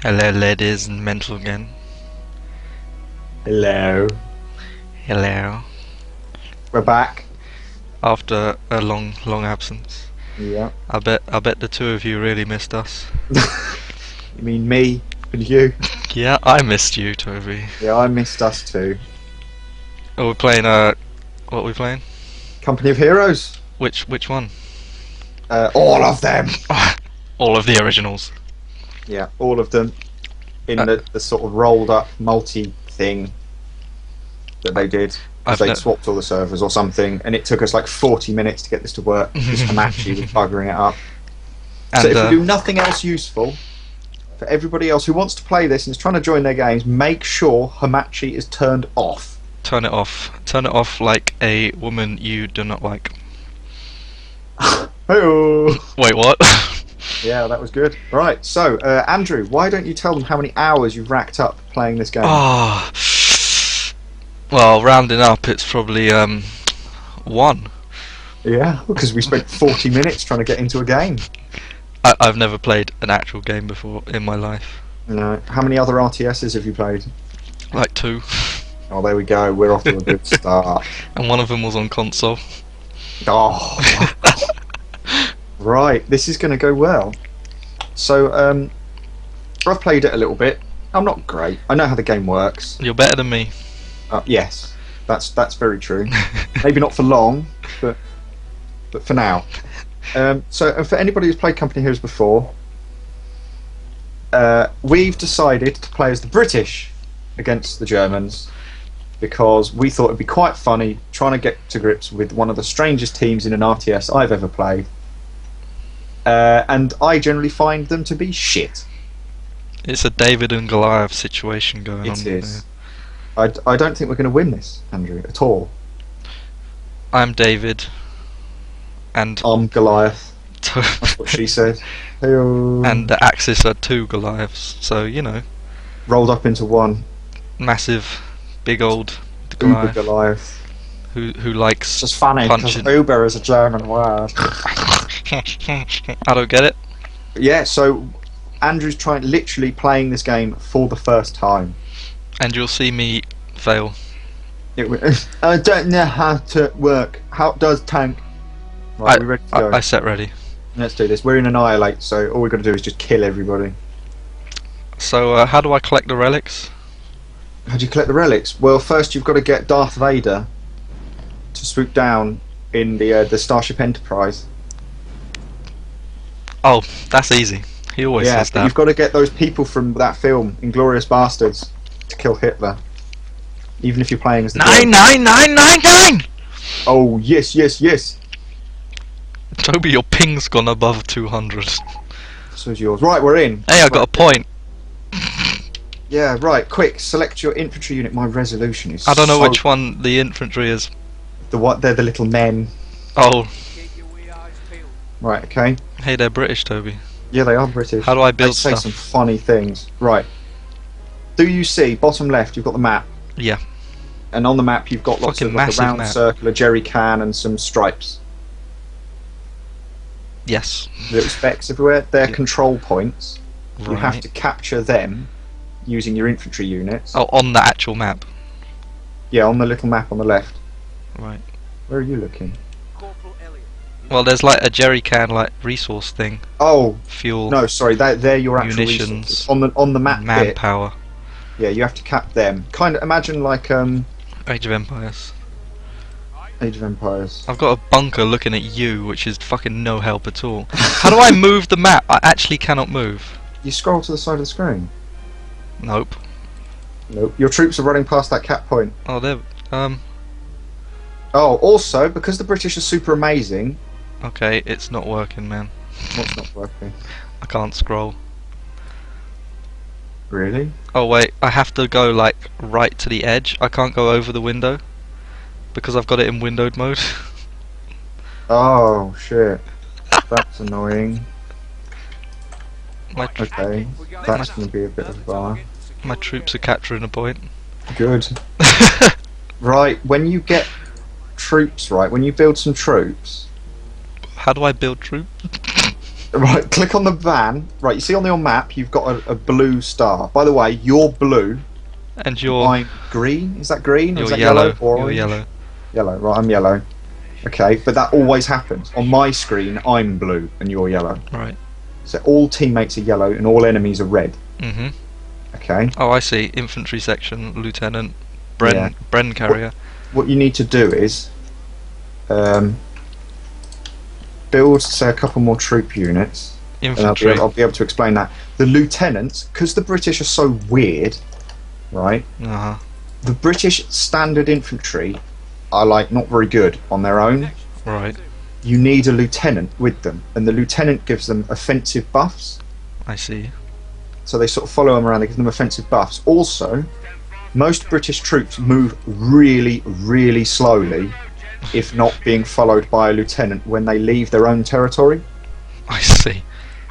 Hello, ladies and mental again. Hello. Hello. We're back. After a long absence. Yeah. I bet the two of you really missed us. You mean me and you? Yeah, I missed you, Toby. Yeah, I missed us too. Oh, we're playing what are we playing? Company of Heroes. Which one? All of them. All of the originals. Yeah, all of them. In the sort of rolled up multi thing that they did. Because they swapped all the servers or something, and it took us like 40 minutes to get this to work. Because Hamachi was buggering it up. And so if we do nothing else useful, for everybody else who wants to play this and is trying to join their games, make sure Hamachi is turned off. Turn it off. Turn it off like a woman you do not like. Hey-oh. Wait, what? Yeah, that was good. Right, so, Andrew, why don't you tell them how many hours you've racked up playing this game? Oh, well, rounding up, it's probably 1. Yeah, because we spent 40 minutes trying to get into a game. I've never played an actual game before in my life. No. How many other RTSs have you played? Like 2. Oh, there we go. We're off to a good start. And one of them was on console. Oh. Right, this is going to go well. So, I've played it a little bit. I'm not great. I know how the game works. You're better than me. Yes, that's very true. Maybe not for long, but for now. So, for anybody who's played Company Heroes before, we've decided to play as the British against the Germans because we thought it'd be quite funny trying to get to grips with one of the strangest teams in an RTS I've ever played. And I generally find them to be shit. It's a David and Goliath situation going on. It is. I don't think we're going to win this, Andrew, at all. I'm David. And I'm Goliath. That's what she said. Hey-oh. And the Axis are 2 Goliaths, so you know. Rolled up into one. Massive, big old Goliath. Uber Goliath. Who likes It's just funny because Uber is a German word. I don't get it. Yeah, so Andrew's literally playing this game for the first time. And you'll see me fail. I don't know how to work. How does tank? Right, we ready to go? I set ready. Let's do this. We're in Annihilate, so all we've got to do is just kill everybody. So how do I collect the relics? How do you collect the relics? Well, first you've got to get Darth Vader to swoop down in the Starship Enterprise. Oh, that's easy. He always says that. Yeah, you've got to get those people from that film, Inglourious Bastards, to kill Hitler. Even if you're playing as the 99999. Oh yes, yes, yes. Toby, your ping's gone above 200. So's yours. Right, we're in. Hey, I got a point. Yeah, right. Quick, select your infantry unit. My resolution is. I don't know which one the infantry is. They're the little men. Oh. Right. Okay. Hey, they're British, Toby. Yeah, they are British. How do I build stuff? They say some stuff? funny things. Right. Do you see bottom left? You've got the map. Yeah. And on the map, you've got lots of like a round map. circle, a jerry can, and some stripes. Yes. Little specks everywhere. They're control points. Right. You have to capture them using your infantry units. Oh, on the actual map. Yeah, on the little map on the left. Right. Where are you looking? Well, there's like a jerry can like resource thing. Oh, fuel. No, sorry, they're your actual munitions. Resources. On the map. Manpower. Yeah, you have to cap them. Kind of imagine like Age of Empires. Age of Empires. I've got a bunker looking at you, which is fucking no help at all. How do I move the map? I actually cannot move. You scroll to the side of the screen. Nope. Nope. Your troops are running past that cap point. Oh, they're Oh, also because the British are super amazing. Okay, it's not working, man. What's not working? I can't scroll. Really? Oh wait, I have to go like right to the edge. I can't go over the window because I've got it in windowed mode. Oh shit. That's annoying. Okay, that's going to be a bit of a bar. My troops are capturing a point. Good. Right, when you get troops right, when you build some troops... How do I build troops? Right, click on the van. Right, you see on your map, you've got a blue star. By the way, you're blue. And you're I'm green. Is that green? Or you're is that yellow. or You're orange? yellow. Yellow. Right, I'm yellow. Okay, but that always happens. On my screen, I'm blue and you're yellow. Right. So all teammates are yellow and all enemies are red. Mhm. Okay. Oh, I see. Infantry section, lieutenant, Bren carrier. What you need to do is build, say, a couple more troop units. Infantry. And I'll be able to explain that. The lieutenants, because the British are so weird, right? Uh huh. The British standard infantry are like not very good on their own. Right. You need a lieutenant with them, and the lieutenant gives them offensive buffs. I see. So they sort of follow them around. They give them offensive buffs. Also, most British troops move really, really slowly, if not being followed by a lieutenant when they leave their own territory. I see.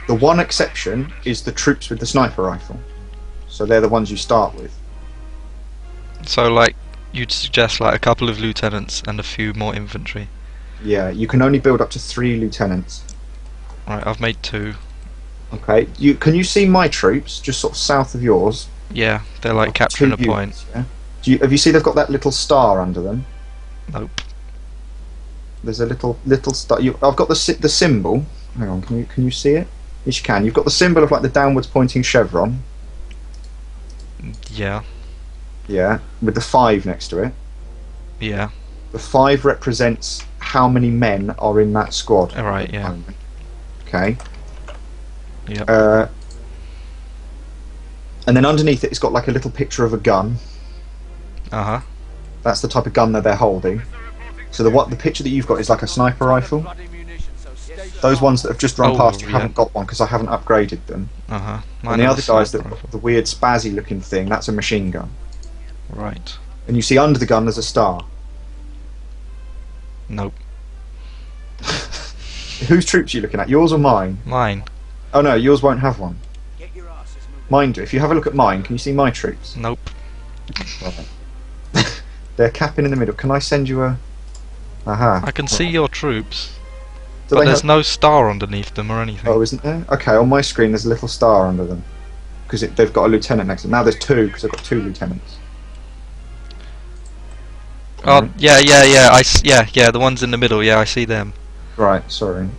The one exception is the troops with the sniper rifle. So they're the ones you start with. So, like, you'd suggest like a couple of lieutenants and a few more infantry. Yeah, you can only build up to 3 lieutenants. Right, I've made 2. Okay, can you see my troops just sort of south of yours? Yeah, they're like capturing a point. Units, yeah? Have you seen they've got that little star under them? Nope. There's a little star. I've got the symbol. Hang on, can you see it? Yes, you can. You've got the symbol of like the downwards pointing chevron. Yeah. Yeah, with the 5 next to it. Yeah. The 5 represents how many men are in that squad. Alright, yeah. Okay. Yep. And then underneath it, it's got like a little picture of a gun. Uh huh. That's the type of gun that they're holding. So the picture that you've got is like a sniper rifle. Those ones that have just run past you haven't got one because I haven't upgraded them. Uh huh. And the other guys, the weird spazzy looking thing, that's a machine gun. Right. And you see under the gun there's a star. Nope. Whose troops are you looking at? Yours or mine? Mine. Oh no, yours won't have one. Mine do. If you have a look at mine, can you see my troops? Nope. They're capping in the middle. Can I send you a... Aha. I can see your troops, Do but they there's have... no star underneath them or anything. Oh, isn't there? Okay, on my screen there's a little star under them. Because they've got a lieutenant next to them. Now there's 2, because they've got 2 lieutenants. Oh, yeah, the ones in the middle, yeah, I see them. Right, sorry.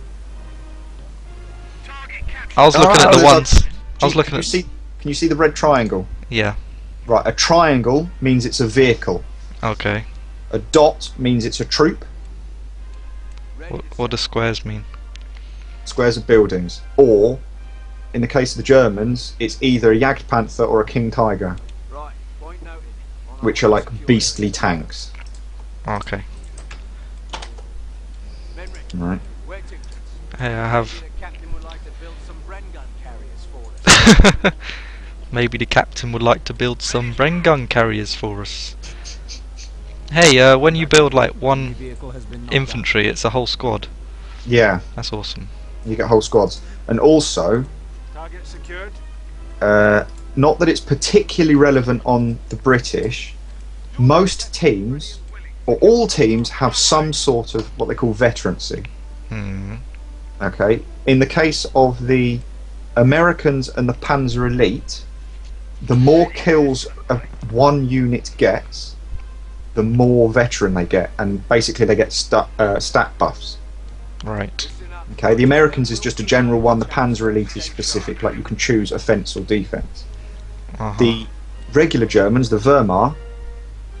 I was looking at the ones... I was looking at... Can you see the red triangle? Yeah. Right, a triangle means it's a vehicle. Okay. A dot means it's a troop. What do squares mean? Squares are buildings. Or, in the case of the Germans, it's either a Jagdpanther or a King Tiger. Which are like beastly tanks. Okay. Right. Hey, I have... Maybe the captain would like to build some Bren gun carriers for us. Hey, when you build like one infantry, it's a whole squad. Yeah. That's awesome. You get whole squads. And also, not that it's particularly relevant on the British, most teams, or all teams, have some sort of what they call veterancy. Hmm. Okay? In the case of the Americans and the Panzer Elite, the more kills one unit gets, the more veteran they get, and basically they get stat buffs. Right. Okay, the Americans is just a general one, the Panzer Elite is specific, like you can choose offence or defence. Uh-huh. The regular Germans, the Wehrmacht,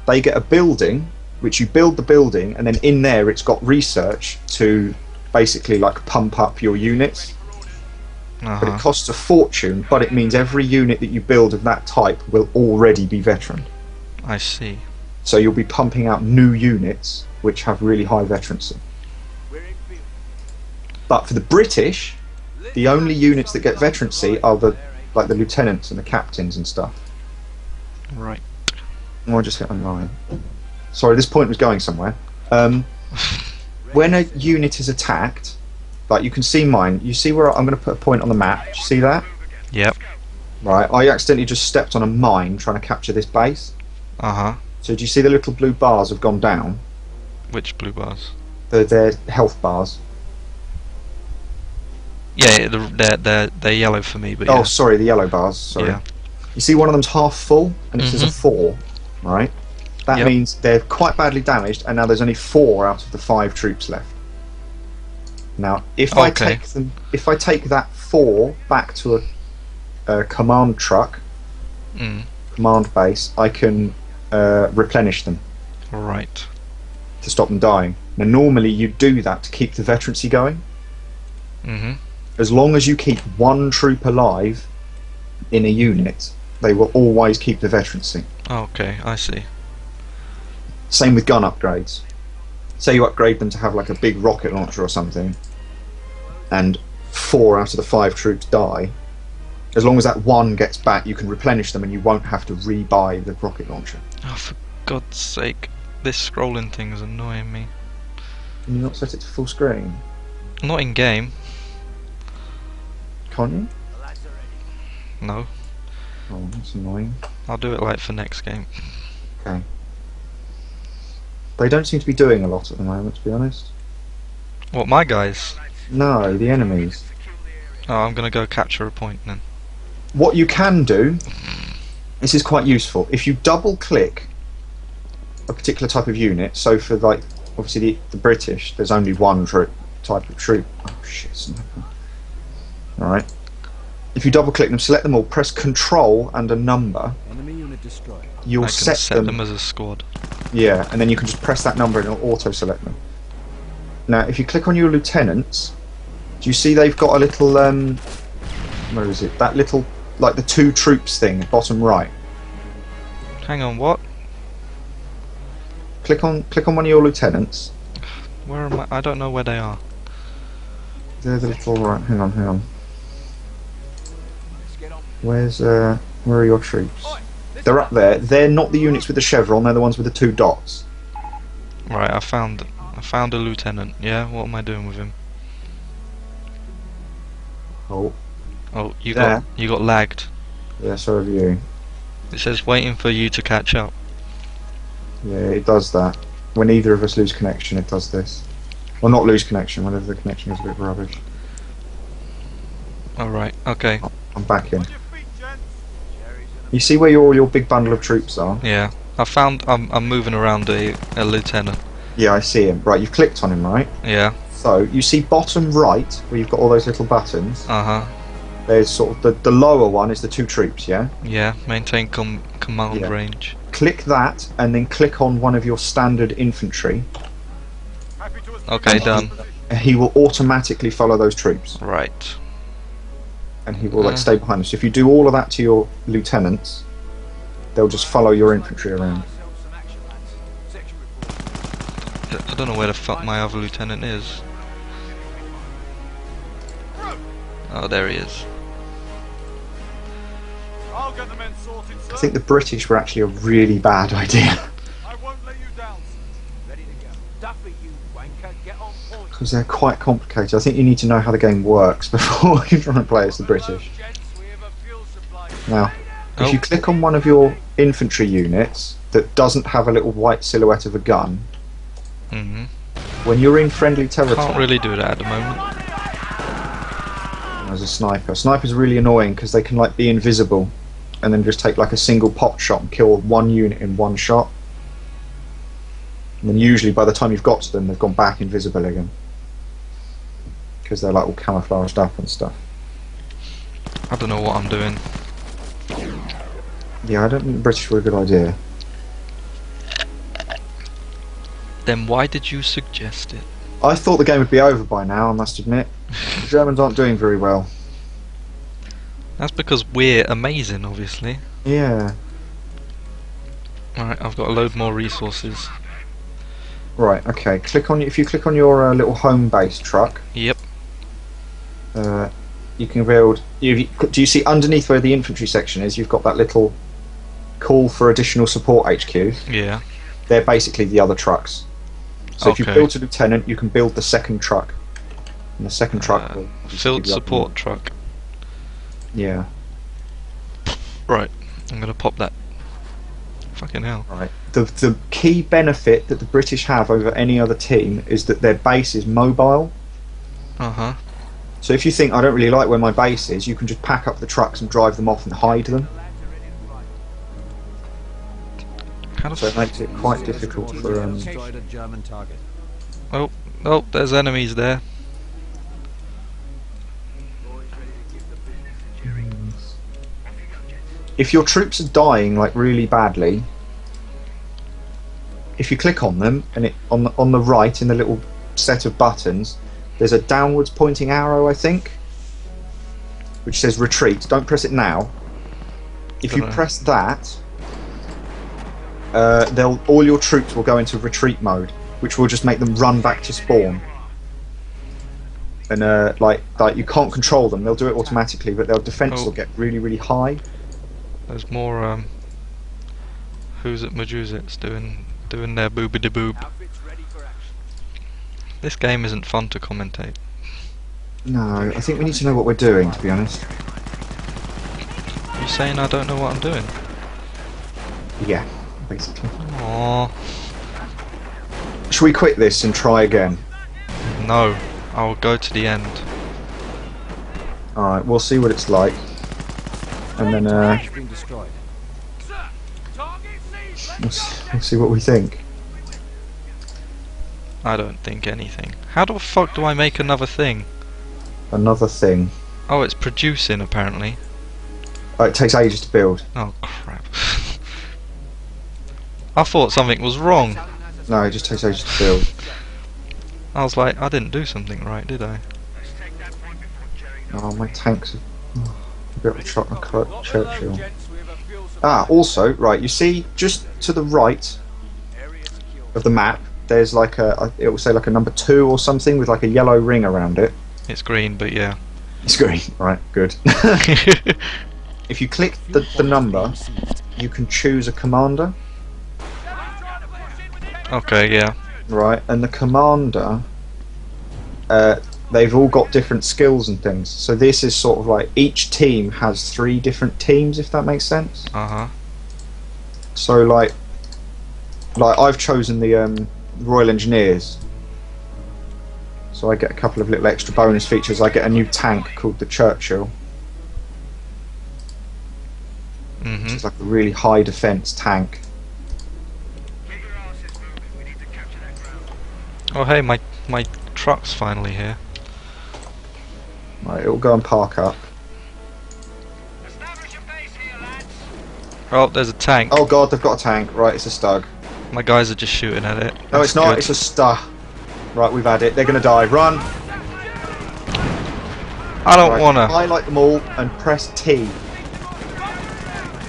they get a building, which you build the building, and then in there it's got research to basically like pump up your units. But it costs a fortune, but it means every unit that you build of that type will already be veteran. I see. So you'll be pumping out new units which have really high veterancy. But for the British, the only units that get veterancy are the lieutenants and the captains and stuff. Right. Oh, I just hit online. Sorry, this point was going somewhere. When a unit is attacked, like you can see mine, you see where I'm going to put a point on the map, do you see that? Yep. Right, I accidentally just stepped on a mine trying to capture this base. Uh-huh. So do you see the little blue bars have gone down? Which blue bars? They're health bars. Yeah, they're yellow for me, but Oh, yeah. sorry, the yellow bars. Sorry. Yeah. You see one of them's half full, and it says a Mhm. 4, right? That Yep. means they're quite badly damaged, and now there's only 4 out of the 5 troops left. Now, if I Okay. take that 4 back to a command truck, Mm. command base, I can replenish them Right. to stop them dying. Now, normally you do that to keep the veterancy going. Mhm. As long as you keep 1 troop alive in a unit, they will always keep the veterancy. Okay, I see. Same with gun upgrades. Say you upgrade them to have like a big rocket launcher or something, and 4 out of the 5 troops die. As long as that 1 gets back, you can replenish them, and you won't have to re-buy the rocket launcher. Oh, for God's sake, this scrolling thing is annoying me. Can you not set it to full screen? Not in game. Can't you? No. Oh, that's annoying. I'll do it like for next game. Okay. They don't seem to be doing a lot at the moment, to be honest. What, my guys? No, the enemies. Oh, I'm gonna go capture a point then. What you can do, this is quite useful, if you double click a particular type of unit, so for like, obviously the British, there's only one type of troop. Oh shit, sniper. Alright. If you double click them, select them all, press Control and a number, Enemy unit destroyed. you'll I can set them as a squad. Yeah, and then you can just press that number and it'll auto-select them. Now, if you click on your lieutenants, do you see they've got a little, where is it? That little, like the 2 troops thing, bottom right. Hang on, what? Click on one of your lieutenants. Where am I? I don't know where they are. They're the little, right, hang on. Where are your troops? They're up there. They're not the units with the chevron, they're the ones with the 2 dots. Right, I found a lieutenant. Yeah, what am I doing with him? Oh, Oh, you There. got lagged. yeah, so have you. It says waiting for you to catch up. Yeah, it does that. When either of us lose connection, it does this. Well, not lose connection, whenever the connection is a bit rubbish. Alright, okay. I'm back in. You see where all your big bundle of troops are? Yeah. I'm moving around a lieutenant. Yeah, I see him. Right, you've clicked on him, right? Yeah. So, you see bottom right, where you've got all those little buttons. Uh-huh. There's sort of the lower one is the 2 troops, yeah? Yeah, maintain command Yeah. range. Click that, and then click on one of your standard infantry. Okay, done. And he will automatically follow those troops. Right. And he will like stay behind us. So if you do all of that to your lieutenants, they'll just follow your infantry around. I don't know where the fuck my other lieutenant is. Oh, there he is. I think the British were actually a really bad idea. Because they're quite complicated. I think you need to know how the game works before you try and play as the British. Now, if you click on one of your infantry units that doesn't have a little white silhouette of a gun, when you're in friendly territory... Can't really do that at the moment. There's a sniper. Snipers are really annoying because they can like be invisible and then just take like a single pot shot and kill one unit in one shot. And then usually by the time you've got to them, they've gone back invisible again. Because they're like all camouflaged up and stuff. I don't know what I'm doing. Yeah, I don't think the British were a good idea. Then why did you suggest it? I thought the game would be over by now, I must admit. The Germans aren't doing very well. That's because we're amazing, obviously. Yeah. Alright, I've got to load more resources. Right, okay. If you click on your little home base truck, Yep. you can build... do you see underneath where the infantry section is, you've got that little call for additional support HQ? Yeah. They're basically the other trucks. So if you Okay. build a lieutenant, you can build the second truck. And the second truck will... Field support truck. Yeah. Right. I'm gonna pop that. Fucking hell. Right. The key benefit that the British have over any other team is that their base is mobile. Uh-huh. So if you think I don't really like where my base is, you can just pack up the trucks and drive them off and hide them. So it makes it quite difficult for Oh, there's enemies there. If your troops are dying like really badly, if you click on them and on the right in the little set of buttons, there's a downwards pointing arrow, I think, which says retreat. Don't press it now. If you press that, all your troops will go into retreat mode, which will just make them run back to spawn. And like you can't control them; they'll do it automatically, but their defense will get really, really high. There's more who's it Majuzits doing their boobity boob. This game isn't fun to commentate. No, I think we need to know what we're doing, to be honest. You saying I don't know what I'm doing? Yeah, basically. Aww. Should we quit this and try again? No, I'll go to the end. Alright, we'll see what it's like. And then we'll see what we think. I don't think anything. How the fuck do I make another thing? Another thing. Oh, it's producing apparently. Oh, it takes ages to build. Oh crap. I thought something was wrong. No, it just takes ages to build. I was like, I didn't do something right, did I? Oh, my tanks have a bit of a Churchill. Ah, also, right, you see, just to the right of the map, there's like it will say like a number 2 or something with like a yellow ring around it. It's green, but yeah. It's green, right, good. If you click the number, you can choose a commander. Okay, yeah. Right, and the commander, they've all got different skills and things. So this is sort of like each team has 3 different teams, if that makes sense. Uh-huh. So like I've chosen the Royal Engineers. So I get a couple of little extra bonus features. I get a new tank called the Churchill. Which is like a really high defense tank. Oh hey, my truck's finally here. Right, it'll go and park up. Oh, there's a tank. Oh god, they've got a tank. Right, it's a Stug. My guys are just shooting at it. No, it's not. It's a Stug. Right, we've had it. They're gonna die. Run! I don't wanna. Highlight them all and press T.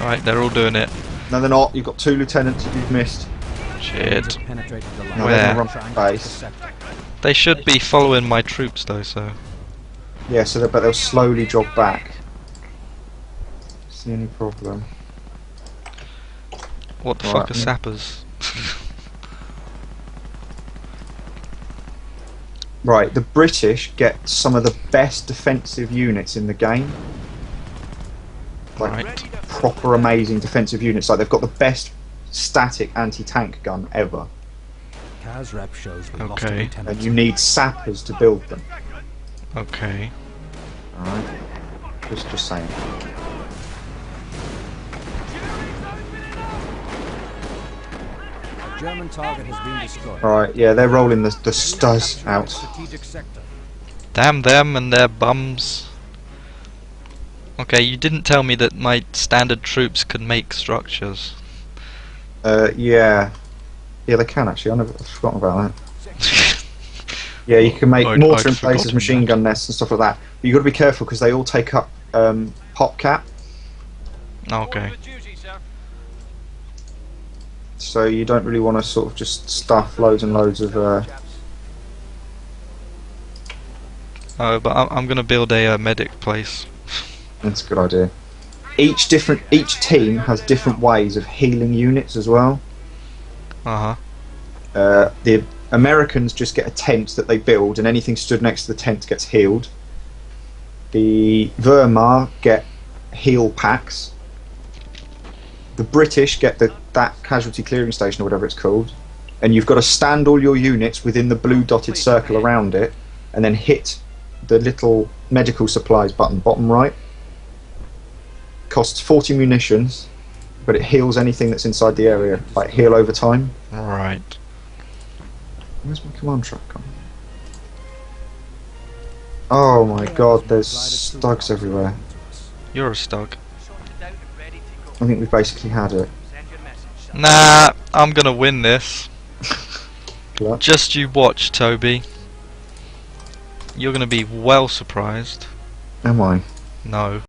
Alright, they're all doing it. No, they're not. You've got 2 lieutenants that you've missed. Shit. No, Where? run from base. They should be following my troops though, so. Yeah, so but they'll slowly jog back. See any problem? What the fuck are sappers? Right, the British get some of the best defensive units in the game. Like proper amazing defensive units. Like they've got the best static anti-tank gun ever. Okay. And you need sappers to build them. Okay. Alright. Just saying. German target has been destroyed. Alright, yeah, they're rolling the Stuz out. Damn them and their bums. Okay, you didn't tell me that my standard troops could make structures. Yeah. Yeah, they can actually. I've forgotten about that. Yeah, you can make mortar in places, machine gun nests and stuff like that. But you've got to be careful because they all take up pop cap. Okay. So you don't really want to sort of just stuff loads and loads of... Oh, but I'm going to build a medic place. That's a good idea. Each team has different ways of healing units as well. Uh-huh. The Americans just get a tent that they build, and anything stood next to the tent gets healed. The Wehrmacht get heal packs. The British get that casualty clearing station or whatever it's called, and you've got to stand all your units within the blue dotted circle around it, and then hit the little medical supplies button, bottom right. Costs 40 munitions, but it heals anything that's inside the area, like heal over time. Right. Where's my command truck gone? Oh my god, there's stugs everywhere. You're a stug. I think we've basically had it. Nah, I'm gonna win this. Clutch. Just you watch, Toby. You're gonna be well surprised. Am I? No.